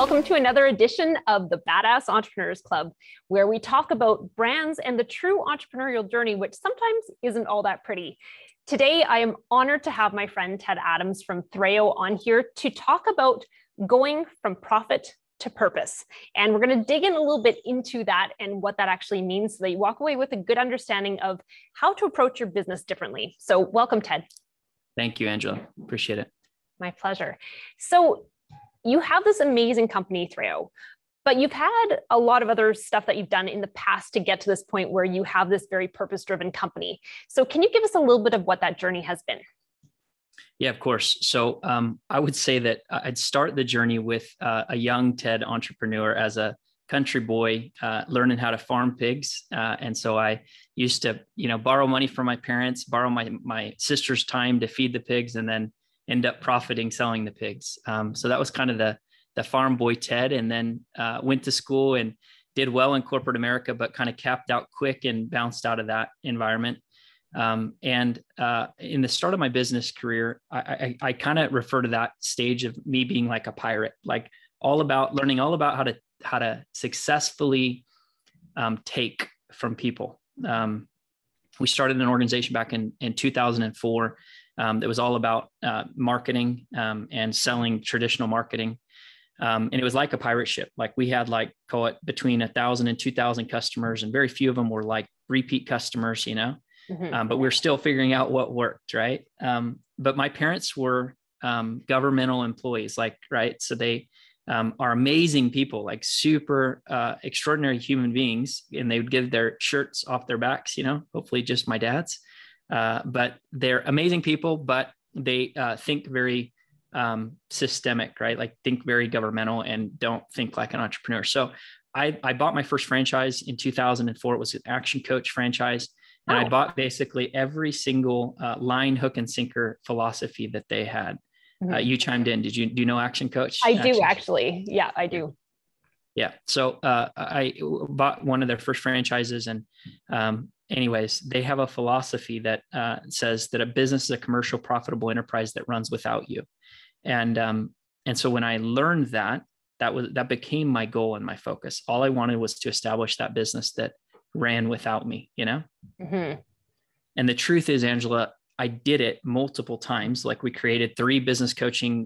welcome to another edition of the Badass Entrepreneurs Club, where we talk about brands and the true entrepreneurial journey, which sometimes isn't all that pretty. Today, I am honored to have my friend Ted Adams from Threo on here to talk about going from profit to purpose. And we're going to dig in a little bit into that and what that actually means so that you walk away with a good understanding of how to approach your business differently. So welcome, Ted. Thank you, Angela. Appreciate it. My pleasure. So you have this amazing company, Threo, but you've had a lot of other stuff that you've done in the past to get to this point where you have this very purpose-driven company. So can you give us a little bit of what that journey has been? Yeah, of course. So I would say that I'd start the journey with a young Ted entrepreneur as a country boy, learning how to farm pigs. And so I used to, borrow money from my parents, borrow my sister's time to feed the pigs, and then end up profiting selling the pigs. So that was kind of the farm boy Ted, and then went to school and did well in corporate America, but kind of capped out quick and bounced out of that environment. And in the start of my business career, I kind of refer to that stage of me being like a pirate, like learning all about how to successfully take from people. We started an organization back in 2004 that was all about marketing and selling traditional marketing. And it was like a pirate ship. Like we had call it between 1,000 and 2,000 customers, and very few of them were like repeat customers, but we're still figuring out what worked. Right. But my parents were governmental employees, right. So they are amazing people, like super extraordinary human beings. And they would give their shirts off their backs, hopefully just my dad's. But they're amazing people, but they think very systemic, right? Like think very governmental and don't think like an entrepreneur. So I bought my first franchise in 2004. It was an Action Coach franchise. And I bought basically every single line, hook, and sinker philosophy that they had. You chimed in. Do you know Action Coach? I do, actually. Yeah, I do. Yeah. So I bought one of their first franchises, and anyways, they have a philosophy that says that a business is a commercial, profitable enterprise that runs without you. And so when I learned that became my goal and my focus. All I wanted was to establish that business that ran without me, And the truth is, Angela, I did it multiple times. Like we created 3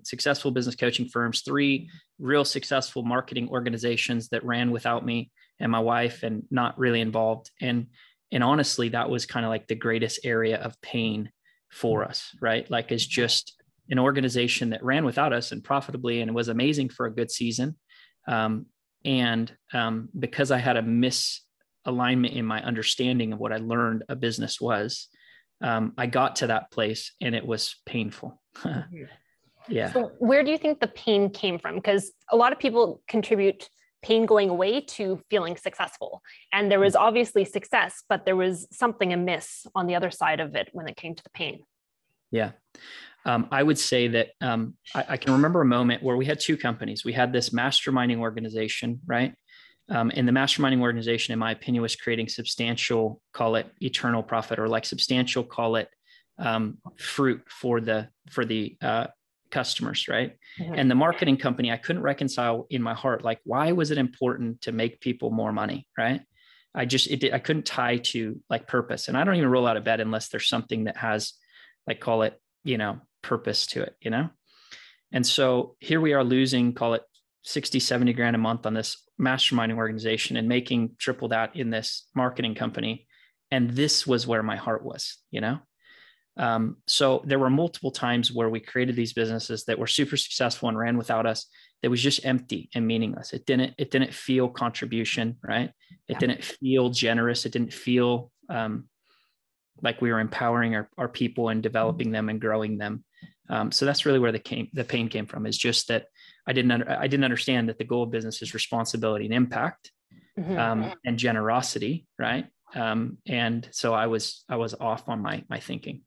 successful business coaching firms, 3 real successful marketing organizations that ran without me and my wife, and not really involved. And honestly, that was kind of like the greatest area of pain for us, right? Like it's just an organization that ran without us and profitably, and it was amazing for a good season. Because I had a misalignment in my understanding of what I learned a business was, I got to that place and it was painful. Yeah. So where do you think the pain came from? Because a lot of people contribute pain going away to feeling successful. And there was obviously success, but there was something amiss on the other side of it when it came to the pain. Yeah. I would say that I can remember a moment where we had 2 companies. We had this masterminding organization, right? And the masterminding organization, in my opinion, was creating substantial, call it eternal profit, or like substantial, call it fruit for the customers, right? And the marketing company, I couldn't reconcile in my heart, like, why was it important to make people more money, right? I couldn't tie to like purpose. And I don't even roll out of bed unless there's something that has, like, call it, purpose to it, And so here we are losing, call it 60, 70 grand a month on this masterminding organization and making triple that in this marketing company. And this was where my heart was, So there were multiple times where we created these businesses that were super successful and ran without us. That was just empty and meaningless. It didn't feel contribution, right? It didn't feel generous. It didn't feel like we were empowering our people and developing them and growing them. So that's really where the pain came from, is just that I didn't understand that the goal of business is responsibility and impact, and generosity, right? And so I was off on my thinking.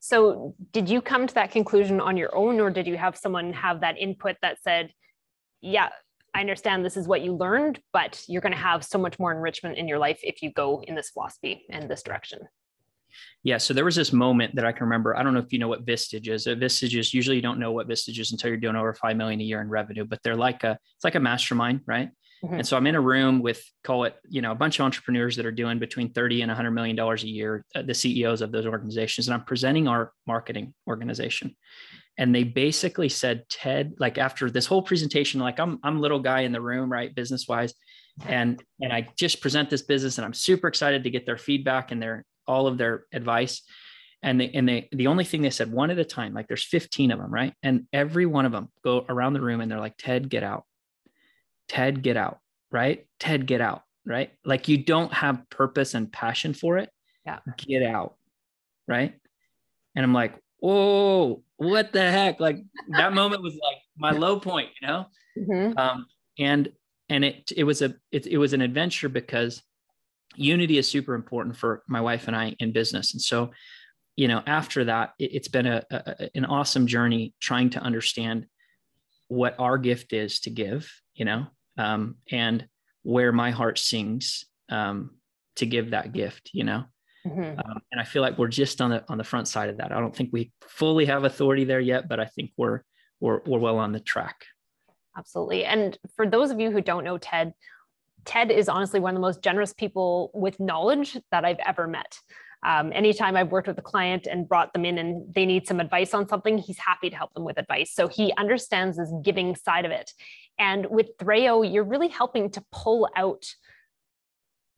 So did you come to that conclusion on your own, or did you have someone have that input that said, yeah, I understand this is what you learned, but you're going to have so much more enrichment in your life if you go in this philosophy and this direction? Yeah. So there was this moment that I can remember. I don't know if you know what Vistage is. Vistage is usually you don't know what Vistage is until you're doing over 5 million a year in revenue, but it's like a mastermind, right? Mm-hmm. And so I'm in a room with, call it, a bunch of entrepreneurs that are doing between 30 and $100 million a year, the CEOs of those organizations. And I'm presenting our marketing organization. And they basically said, Ted, like after this whole presentation, like I'm little guy in the room, right? Business wise. And I just present this business and I'm super excited to get their feedback and all of their advice. And the only thing they said one at a time, like there's 15 of them, right? And every one of them go around the room and they're like, Ted, get out. Ted, get out, right? Ted, get out, right? Like you don't have purpose and passion for it. Yeah. Get out, right? And I'm like, whoa, what the heck? Like that moment was like my low point, Mm-hmm. And it was an adventure because unity is super important for my wife and I in business. And so, after that, it's been an awesome journey trying to understand what our gift is to give, and where my heart sings to give that gift, Mm-hmm. And I feel like we're just on the front side of that. I don't think we fully have authority there yet, but I think we're well on the track. Absolutely. And for those of you who don't know Ted is honestly one of the most generous people with knowledge that I've ever met. Anytime I've worked with a client and brought them in and they need some advice on something, he's happy to help them with advice. So he understands this giving side of it. And with Threo, you're really helping to pull out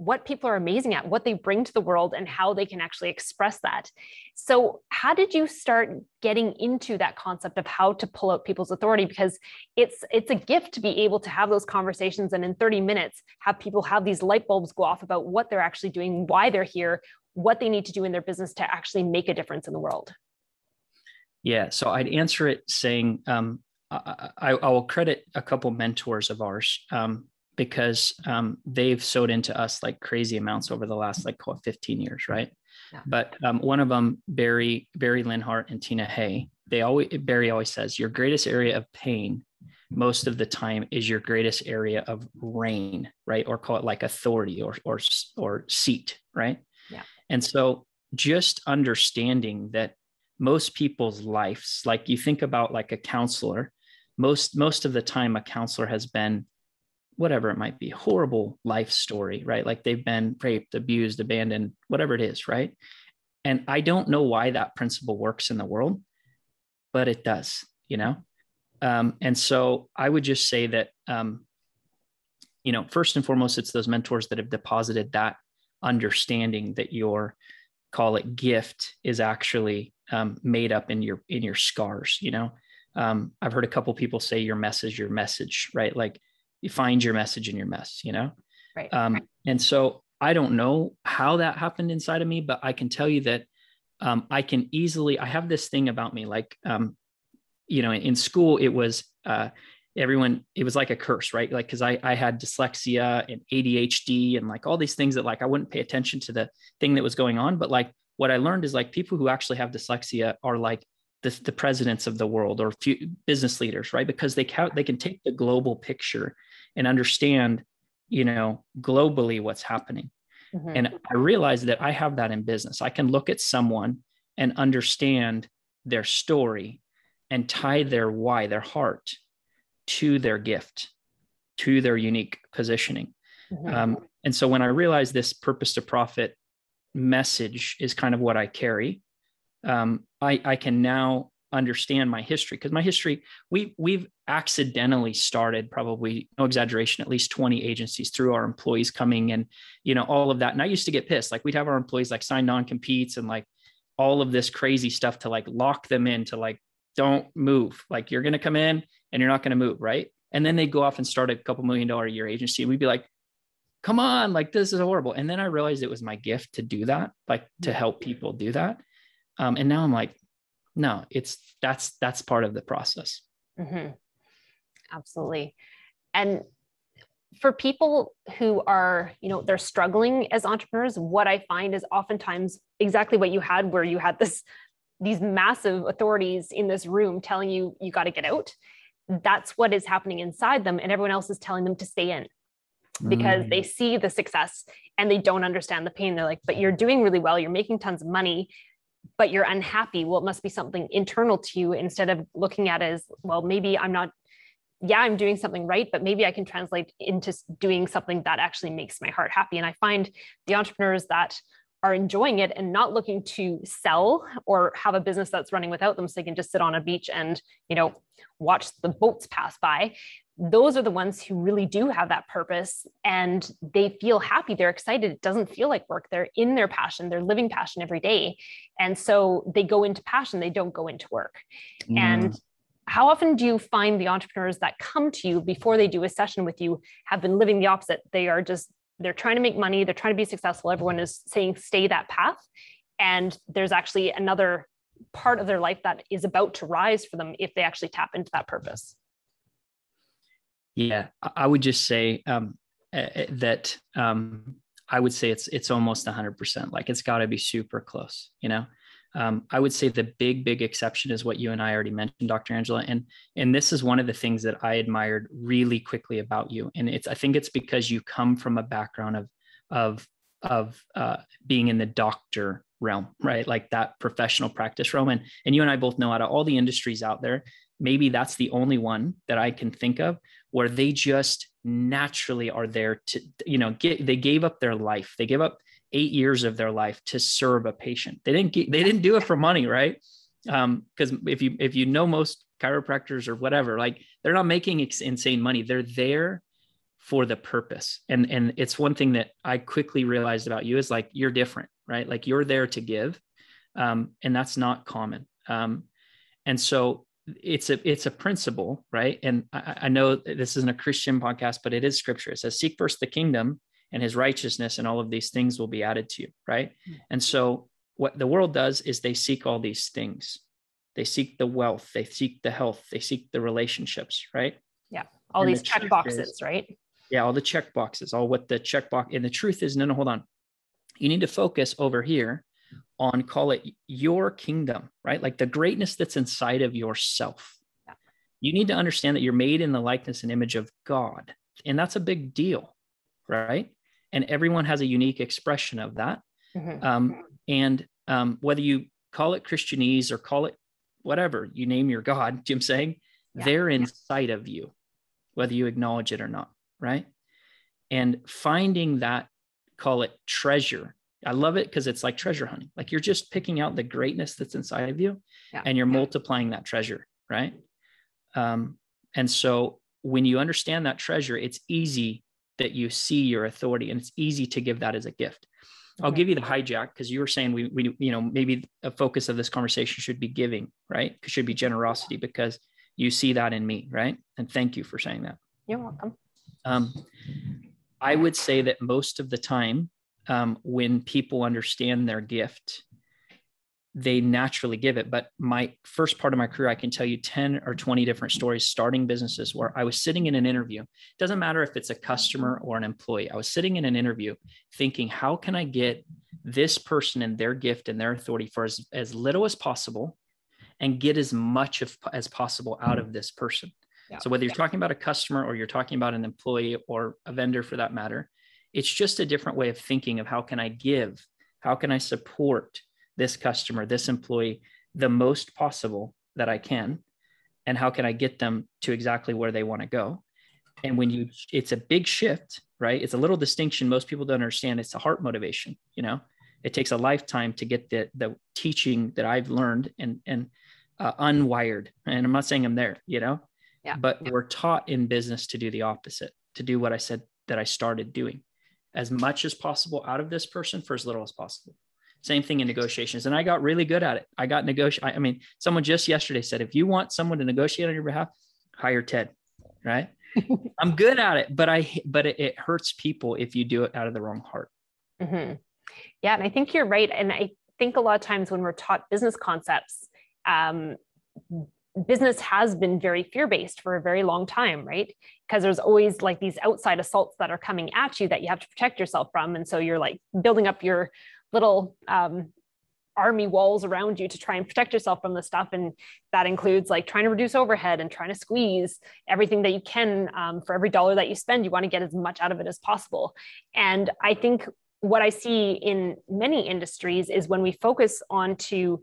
what people are amazing at, what they bring to the world, and how they can actually express that. So how did you start getting into that concept of how to pull out people's authority? Because it's a gift to be able to have those conversations and in 30 minutes have people have these light bulbs go off about what they're actually doing, why they're here, what they need to do in their business to actually make a difference in the world. Yeah, so I'd answer it saying I will credit a couple mentors of ours. Because they've sewed into us like crazy amounts over the last 15 years, right? Yeah. But one of them, Barry Linhart and Tina Hay, Barry always says your greatest area of pain most of the time is your greatest area of reign, right? Or call it like authority or seat, right? Yeah. And so just understanding that most people's lives, like you think about like a counselor, most of the time a counselor has been whatever it might be, horrible life story, right? Like they've been raped, abused, abandoned, whatever it is, right? And I don't know why that principle works in the world, but it does, And so I would just say that, first and foremost, it's those mentors that have deposited that understanding that your, call it gift, is actually made up in your scars, I've heard a couple people say your message, right? Like, you find your message in your mess, Right. And so I don't know how that happened inside of me, but I can tell you that I have this thing about me, like, in school, it was it was like a curse, right? Like, cause I had dyslexia and ADHD and like all these things that like, I wouldn't pay attention to the thing that was going on. But like, what I learned is like people who actually have dyslexia are like the presidents of the world or business leaders, right? Because they can take the global picture and understand, globally what's happening. Mm-hmm. And I realized that I have that in business. I can look at someone and understand their story and tie their why, their heart, to their gift, to their unique positioning. Mm-hmm. And so when I realized this purpose to profit message is kind of what I carry, I can now understand my history, because my history, we've accidentally started, probably no exaggeration, at least 20 agencies through our employees coming and, all of that. And I used to get pissed. Like we'd have our employees like sign non-competes and like all of this crazy stuff to like lock them in to like, don't move. Like you're going to come in and you're not going to move. Right. And then they go off and start a couple $1 million a year agency. And we'd be like, come on, like, this is horrible. And then I realized it was my gift to do that, like to help people do that. And now I'm like, no, that's part of the process. Mm-hmm. Absolutely. And for people who are, they're struggling as entrepreneurs, what I find is oftentimes exactly what you had, where you had these massive authorities in this room telling you, you got to get out. That's what is happening inside them. And everyone else is telling them to stay in. because they see the success and they don't understand the pain. They're like, but you're doing really well. You're making tons of money, but you're unhappy. Well, it must be something internal to you, instead of looking at it as, well, maybe I'm not, yeah, I'm doing something right, but maybe I can translate into doing something that actually makes my heart happy. And I find the entrepreneurs that are enjoying it and not looking to sell or have a business that's running without them so they can just sit on a beach and, watch the boats pass by. Those are the ones who really do have that purpose, and they feel happy. They're excited. It doesn't feel like work. They're in their passion. They're living passion every day. And so they go into passion. They don't go into work. And how often do you find the entrepreneurs that come to you before they do a session with you have been living the opposite? They're trying to make money. They're trying to be successful. Everyone is saying, stay that path. And there's actually another part of their life that is about to rise for them if they actually tap into that purpose. Yeah, I would just say that I would say it's almost 100%. Like, it's got to be super close, I would say the big exception is what you and I already mentioned, Dr. Angela. And this is one of the things that I admired really quickly about you. And I think it's because you come from a background of being in the doctor realm, right? Like that professional practice realm. And you and I both know, out of all the industries out there, maybe that's the only one that I can think of where they just naturally are there to, they gave up their life. They gave up 8 years of their life to serve a patient. They didn't do it for money, right? Because if you know most chiropractors or whatever, like, they're not making insane money. They're there for the purpose. And it's one thing that I quickly realized about you is, like, you're different, right? Like, you're there to give. And that's not common. And so it's a principle, right? And I know this isn't a Christian podcast, but it is scripture. It says, seek first the kingdom and his righteousness, and all of these things will be added to you, right? And so what the world does is they seek all these things. They seek the wealth, they seek the health, they seek the relationships, right? Yeah, all these check boxes, right? Yeah, all the check boxes, all what the check box. And the truth is, no, hold on. You need to focus over here on, call it your kingdom, right? Like the greatness that's inside of yourself. Yeah. You need to understand that you're made in the likeness and image of God. And that's a big deal, right? And everyone has a unique expression of that. Mm-hmm. Whether you call it Christianese or call it whatever, you name your God, do you know what I'm saying? Yeah. They're inside of you, whether you acknowledge it or not, right? And finding that, call it treasure. I love it because it's like treasure hunting. Like, you're just picking out the greatness that's inside of you, and you're multiplying that treasure, right? And so when you understand that treasure, it's easy that you see your authority, and it's easy to give that as a gift. I'll give you the hijack, because you were saying we maybe a focus of this conversation should be giving, right? It should be generosity, because you see that in me, right? And thank you for saying that. You're welcome. I would say that most of the time, when people understand their gift, they naturally give it. But my first part of my career, I can tell you 10 or 20 different stories starting businesses where I was sitting in an interview. It doesn't matter if it's a customer or an employee. I was sitting in an interview thinking, how can I get this person and their gift and their authority for as little as possible and get as much as possible out of this person? Yeah. So whether you're talking about a customer or you're talking about an employee or a vendor for that matter, it's just a different way of thinking of how can I give? How can I support this customer, this employee, the most possible that I can? And how can I get them to exactly where they want to go? And it's a big shift, right? It's a little distinction most people don't understand. It's a heart motivation. It takes a lifetime to get the teaching that I've learned and unwired. And I'm not saying I'm there, but we're taught in business to do the opposite, to do what I said that I started doing, as much as possible out of this person for as little as possible. Same thing in negotiations. And I got really good at it. I mean, someone just yesterday said, if you want someone to negotiate on your behalf, hire Ted, right? I'm good at it, but it hurts people if you do it out of the wrong heart. Mm-hmm. Yeah. And I think you're right. And I think a lot of times when we're taught business concepts, business has been very fear-based for a very long time, right? Because there's always like these outside assaults that are coming at you that you have to protect yourself from. And so you're like building up your little army walls around you to try and protect yourself from the stuff. And that includes like trying to reduce overhead and trying to squeeze everything that you can. For every dollar that you spend, you want to get as much out of it as possible. And I think what I see in many industries is when we focus on to,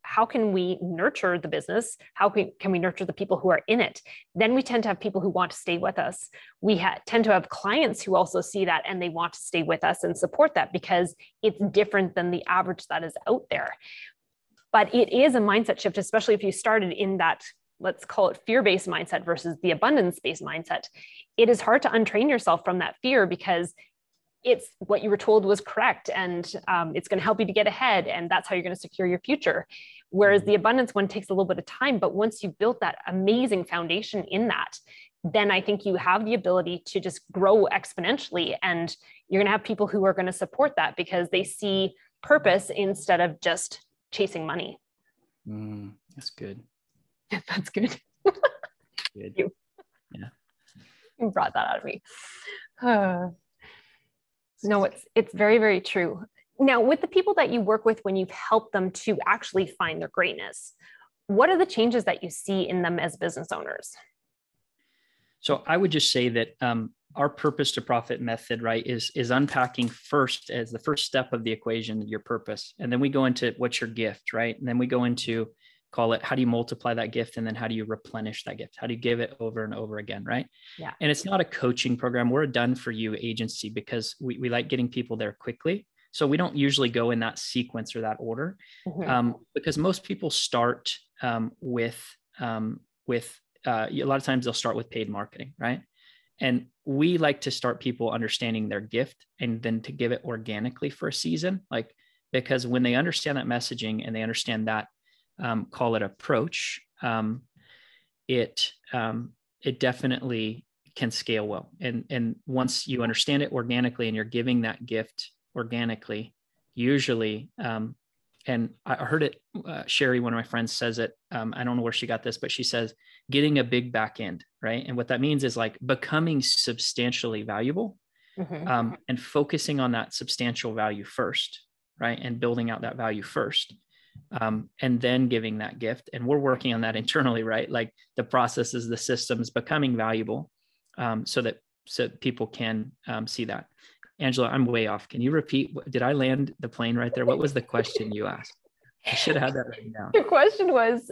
how can we nurture the business? How can we nurture the people who are in it? Then we tend to have people who want to stay with us. We tend to have clients who also see that and they want to stay with us and support that because it's different than the average that is out there. But it is a mindset shift, especially if you started in that, let's call it fear-based mindset versus the abundance-based mindset. It is hard to untrain yourself from that fear because it's what you were told was correct and it's going to help you to get ahead and that's how you're going to secure your future. Whereas the abundance one takes a little bit of time, but once you've built that amazing foundation in that, then I think you have the ability to just grow exponentially and you're going to have people who are going to support that because they see purpose instead of just chasing money. That's good. That's good. Good. You. Yeah. You brought that out of me. No, it's very, very true. Now, with the people that you work with, when you've helped them to actually find their greatness, what are the changes that you see in them as business owners? So I would just say that our purpose to profit method, right, is unpacking first as the first step of the equation, your purpose. And then we go into what's your gift, right? And then we go into call it, how do you multiply that gift? And then how do you replenish that gift? How do you give it over and over again? Right. Yeah. And it's not a coaching program. We're a done for you agency because we like getting people there quickly. So we don't usually go in that sequence or that order because most people start with a lot of times they'll start with paid marketing. Right. And we like to start people understanding their gift and then to give it organically for a season, because when they understand that messaging and they understand that, call it approach, it definitely can scale well. And once you understand it organically and you're giving that gift organically, usually, and I heard it, Sherry, one of my friends says it, I don't know where she got this, but she says, getting a big back end, right? And what that means is like becoming substantially valuable and focusing on that substantial value first, right? And building out that value first. And then giving that gift. And we're working on that internally, right? Like the processes, the systems becoming valuable so people can see that. Angela, I'm way off. Can you repeat? Did I land the plane right there? What was the question you asked? I should have had that written down. Your question was,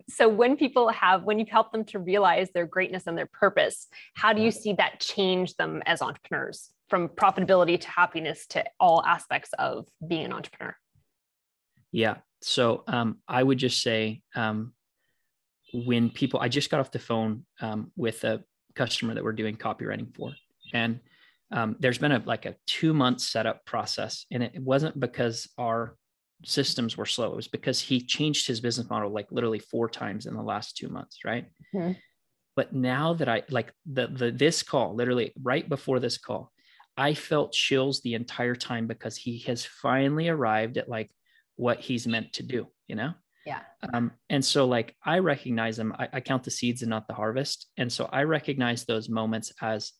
so when you've helped them to realize their greatness and their purpose, how do you see that change them as entrepreneurs from profitability to happiness to all aspects of being an entrepreneur? Yeah. So I would just say when I just got off the phone with a customer that we're doing copywriting for, and there's been a 2-month setup process, and it wasn't because our systems were slow. It was because he changed his business model literally 4 times in the last 2 months, right? Mm-hmm. But now that I this call, literally right before this call, I felt chills the entire time because he has finally arrived at what he's meant to do, Yeah. And so I recognize them. I count the seeds and not the harvest. And so I recognize those moments as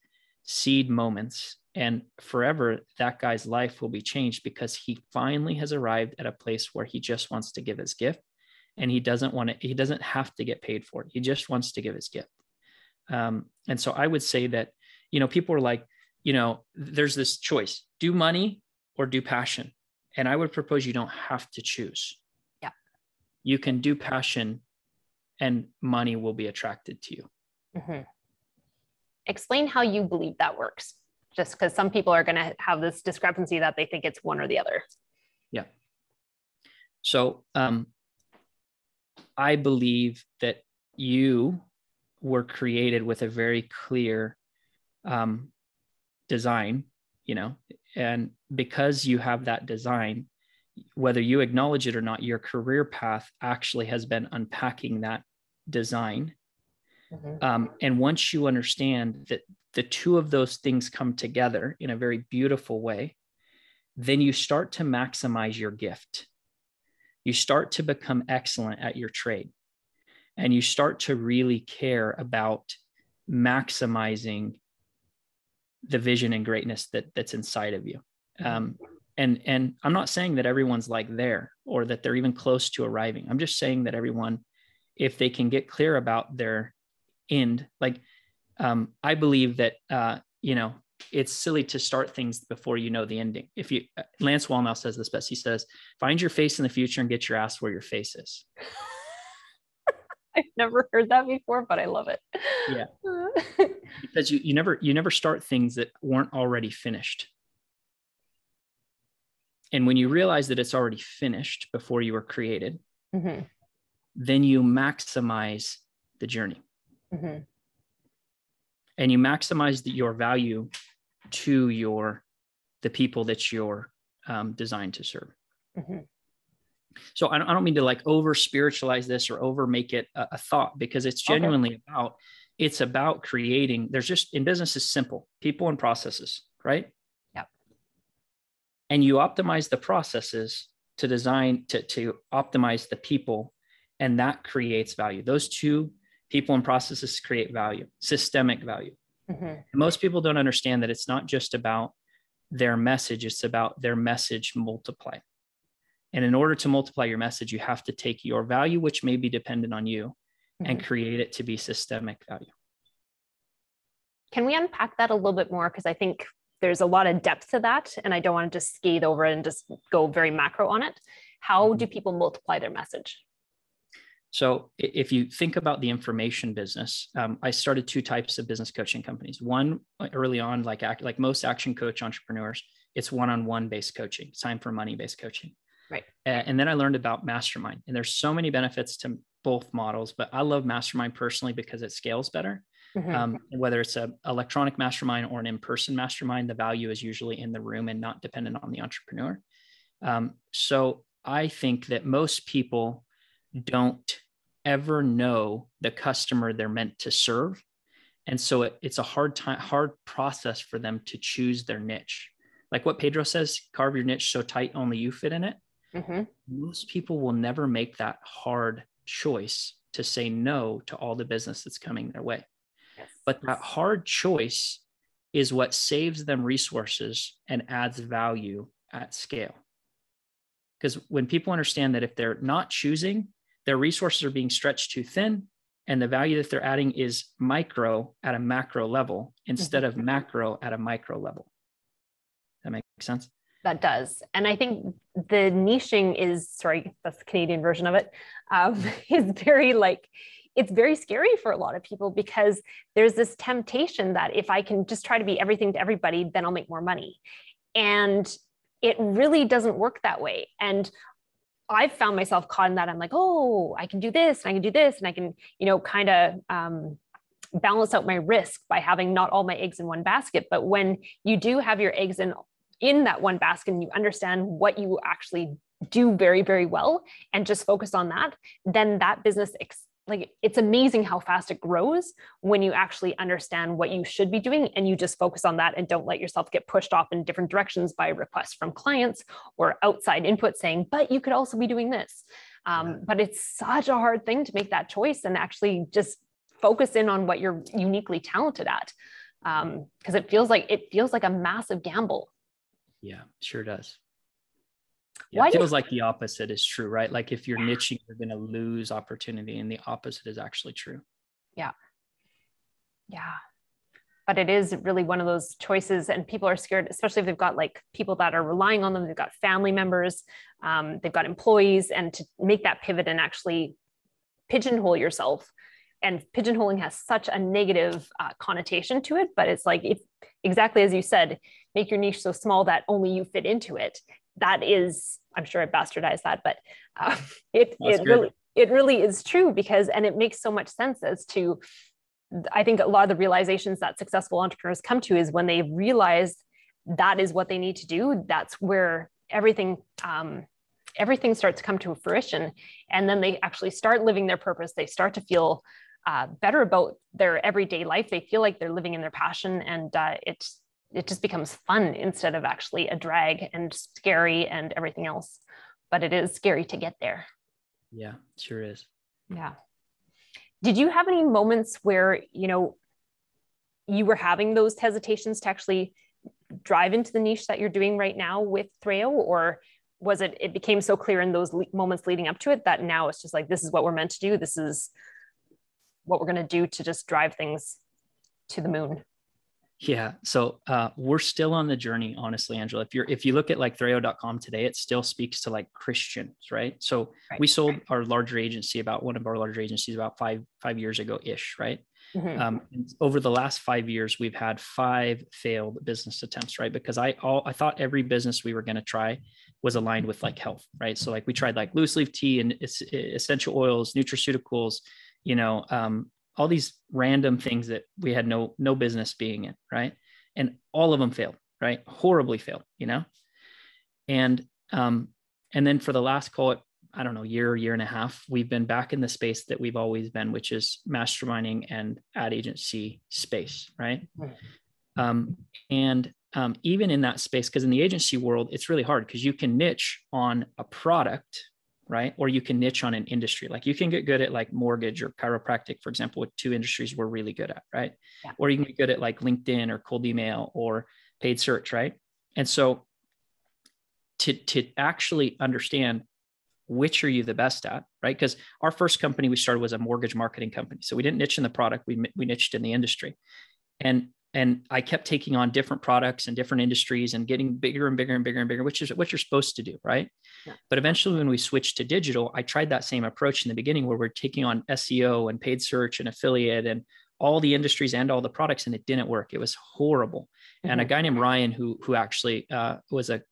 seed moments, and forever that guy's life will be changed because he finally has arrived at a place where he just wants to give his gift, and he doesn't have to get paid for it. He just wants to give his gift. And so I would say that, people are there's this choice, do money or do passion. And I would propose you don't have to choose. Yeah. You can do passion and money will be attracted to you. Mm-hmm. Explain how you believe that works, just because some people are going to have this discrepancy that they think it's one or the other. Yeah. So I believe that you were created with a very clear design, and because you have that design, whether you acknowledge it or not, your career path actually has been unpacking that design. Mm-hmm. And once you understand that the two of those things come together in a very beautiful way, then you start to maximize your gift. You start to become excellent at your trade, and you start to really care about maximizing the vision and greatness that's inside of you. And And I'm not saying that everyone's like there or that they're even close to arriving. I'm just saying that everyone, if they can get clear about their end, like I believe that, it's silly to start things before you know the ending. If you, Lance Wallnau says this best, he says, find your face in the future and get your ass where your face is. I've never heard that before, but I love it. Yeah. Because you never start things that weren't already finished. And when you realize that it's already finished before you were created, mm-hmm. then you maximize the journey. Mm-hmm. And you maximize your value to the people that you're designed to serve. Mm-hmm. So I don't mean to like over spiritualize this or over make it a thought, because it's genuinely it's about creating. There's just, in business is simple, people and processes, right? Yep. And you optimize the processes to design, to optimize the people, and that creates value. Those two, people and processes, create value, systemic value. Mm-hmm. Most people don't understand that it's not just about their message, it's about their message multiplied. And in order to multiply your message, you have to take your value, which may be dependent on you, mm-hmm. and create it to be systemic value. Can we unpack that a little bit more? Because I think there's a lot of depth to that, and I don't want to just skate over it and just go very macro on it. How mm-hmm. do people multiply their message? So if you think about the information business, I started two types of business coaching companies. One, early on, like most action coach entrepreneurs, it's one-on-one based coaching, time for money based coaching. Right. And then I learned about Mastermind, and there's so many benefits to both models, but I love Mastermind personally because it scales better. Mm-hmm. Whether it's an electronic mastermind or an in-person mastermind, the value is usually in the room and not dependent on the entrepreneur. So I think that most people don't ever know the customer they're meant to serve. And so it's a hard process for them to choose their niche. Like what Pedro says, carve your niche so tight only you fit in it. Mm-hmm. Most people will never make that hard choice to say no to all the business that's coming their way. Yes. But that hard choice is what saves them resources and adds value at scale. Because when people understand that if they're not choosing, their resources are being stretched too thin, and the value that they're adding is micro at a macro level instead of macro at a micro level. That makes sense? That does. And I think the niching that's the Canadian version of it, is it's very scary for a lot of people, because there's this temptation that if I can just try to be everything to everybody, then I'll make more money. And it really doesn't work that way. And I've found myself caught in that. I'm like, oh, I can do this and I can do this. And I can, kind of balance out my risk by having not all my eggs in one basket. But when you do have your eggs in that one basket and you understand what you actually do very, very well and just focus on that, then that business, it's amazing how fast it grows when you actually understand what you should be doing and you just focus on that and don't let yourself get pushed off in different directions by requests from clients or outside input saying, but you could also be doing this. But it's such a hard thing to make that choice and actually just focus in on what you're uniquely talented at. Because it feels like a massive gamble. Yeah, sure does. Yeah, it feels like the opposite is true, right? Like if you're niching, you're going to lose opportunity, and the opposite is actually true. Yeah. Yeah. But it is really one of those choices, and people are scared, especially if they've got like people that are relying on them. They've got family members, they've got employees, and to make that pivot and actually pigeonhole yourself. And pigeonholing has such a negative connotation to it, but it's like, if exactly as you said, make your niche so small that only you fit into it. That is, I'm sure I bastardized that, but it really is true, and it makes so much sense as to, I think a lot of the realizations that successful entrepreneurs come to is when they realize that is what they need to do. That's where everything starts to come to fruition. And then they actually start living their purpose. They start to feel better about their everyday life. They feel like they're living in their passion, and it just becomes fun instead of actually a drag and scary and everything else. But it is scary to get there. Yeah, sure is. Yeah. Did you have any moments where, you were having those hesitations to actually drive into the niche that you're doing right now with Threo, or was it became so clear in those moments leading up to it that now it's just like, this is what we're meant to do. This is what we're going to do to just drive things to the moon? Yeah. So we're still on the journey, honestly, Angela. If you look at like Threo.com today, it still speaks to like Christians, right? So we sold our larger agency, one of our larger agencies about five years ago-ish, right? And over the last 5 years, we've had 5 failed business attempts, right? Because I thought every business we were going to try was aligned with like health, right? So like we tried like loose leaf tea and essential oils, nutraceuticals, all these random things that we had no business being in, right? And all of them failed, right? Horribly failed, And then for the last, call it, I don't know, year and a half, we've been back in the space that we've always been, which is masterminding and ad agency space, right? Even in that space, because in the agency world, it's really hard because you can niche on a product, right? Or you can niche on an industry. Like you can get good at like mortgage or chiropractic, for example, with 2 industries we're really good at, right? Yeah. Or you can get good at like LinkedIn or cold email or paid search, right? And so to actually understand which are you the best at, right? Because our first company we started was a mortgage marketing company. So we didn't niche in the product, we niched in the industry. And I kept taking on different products and different industries and getting bigger and bigger and bigger and bigger, which is what you're supposed to do, right? Yeah. But eventually when we switched to digital, I tried that same approach in the beginning where we're taking on SEO and paid search and affiliate and all the industries and all the products, and it didn't work. It was horrible. And a guy named Ryan, who actually was a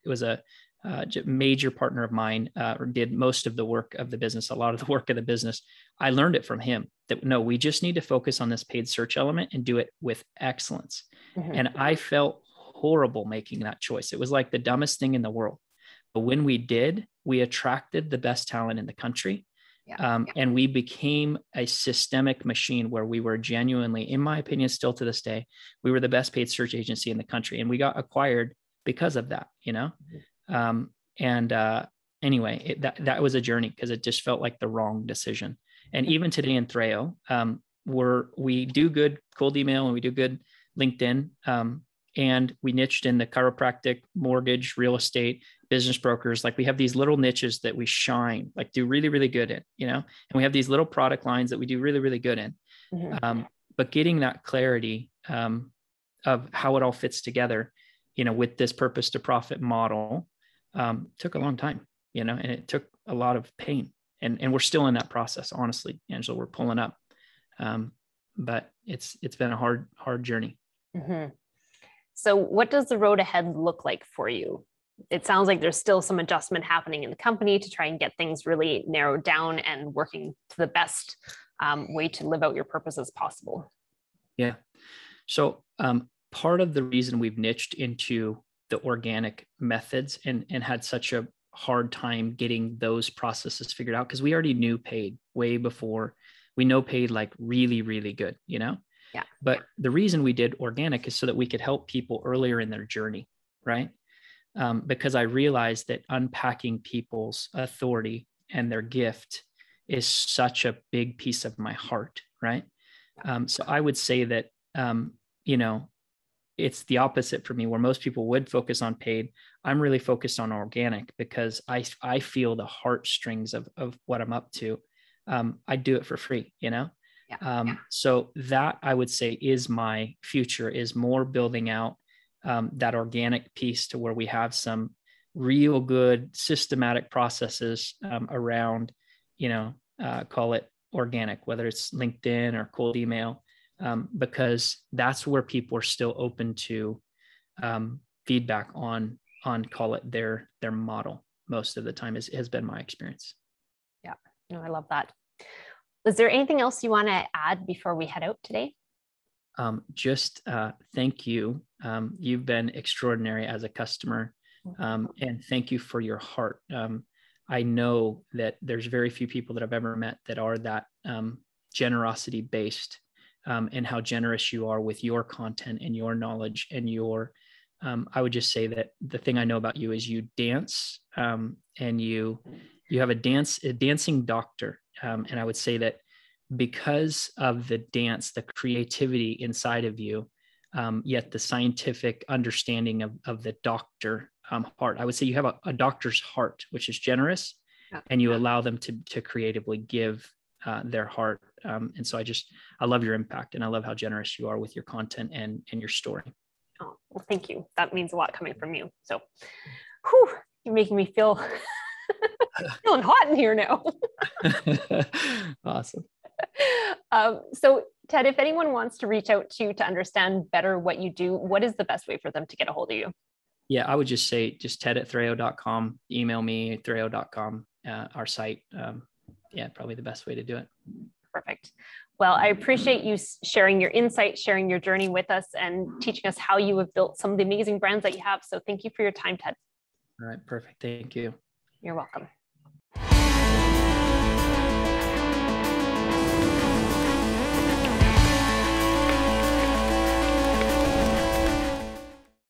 major partner of mine, did most of the work of the business, a lot of the work of the business. I learned it from him that no, we just need to focus on this paid search element and do it with excellence. And I felt horrible making that choice. It was like the dumbest thing in the world. But when we did, we attracted the best talent in the country. And we became a systemic machine where we were genuinely, in my opinion, still to this day, we were the best paid search agency in the country. And we got acquired because of that, anyway, that was a journey because it just felt like the wrong decision. And even today in Threo, we do good cold email and we do good LinkedIn. And we niched in the chiropractic, mortgage, real estate, business brokers. Like we have these little niches that we shine, like do really, really good in, and we have these little product lines that we do really, really good in. But getting that clarity of how it all fits together, with this purpose to profit model, took a long time, and it took a lot of pain, and we're still in that process. Honestly, Angela, we're pulling up, but it's been a hard journey. So what does the road ahead look like for you? It sounds like there's still some adjustment happening in the company to try and get things really narrowed down and working to the best way to live out your purpose as possible. Yeah. So part of the reason we've niched into the organic methods and had such a hard time getting those processes figured out, because we already knew paid way before. We know paid like really, really good, Yeah. But the reason we did organic is so that we could help people earlier in their journey, right? Because I realized that unpacking people's authority and their gift is such a big piece of my heart, right? So I would say that, it's the opposite for me, where most people would focus on paid. I'm really focused on organic because I feel the heartstrings of what I'm up to. I do it for free, So that I would say is my future, is more building out that organic piece to where we have some real good systematic processes around, call it organic, whether it's LinkedIn or cold email. Because that's where people are still open to feedback on call it their model most of the time has been my experience. Yeah, no, I love that. Is there anything else you want to add before we head out today? Just thank you. You've been extraordinary as a customer, and thank you for your heart. I know that there's very few people that I've ever met that are that generosity based. And how generous you are with your content and your knowledge and your, I would just say that the thing I know about you is you dance, and you have a dancing doctor. And I would say that because of the dance, the creativity inside of you, yet the scientific understanding of the doctor heart. I would say you have a doctor's heart, which is generous, and you allow them to creatively give their heart. And so I love your impact, and I love how generous you are with your content and your story. Oh, well, thank you. That means a lot coming from you. So, whew, you're making me feel feeling hot in here now. Awesome. So Ted, if anyone wants to reach out to you to understand better what you do, what is the best way for them to get a hold of you? Yeah, I would just say ted@threo.com, email me at threo.com, our site. Probably the best way to do it. Perfect. Well, I appreciate you sharing your insights, sharing your journey with us, and teaching us how you have built some of the amazing brands that you have. So thank you for your time, Ted. All right, perfect. Thank you. You're welcome.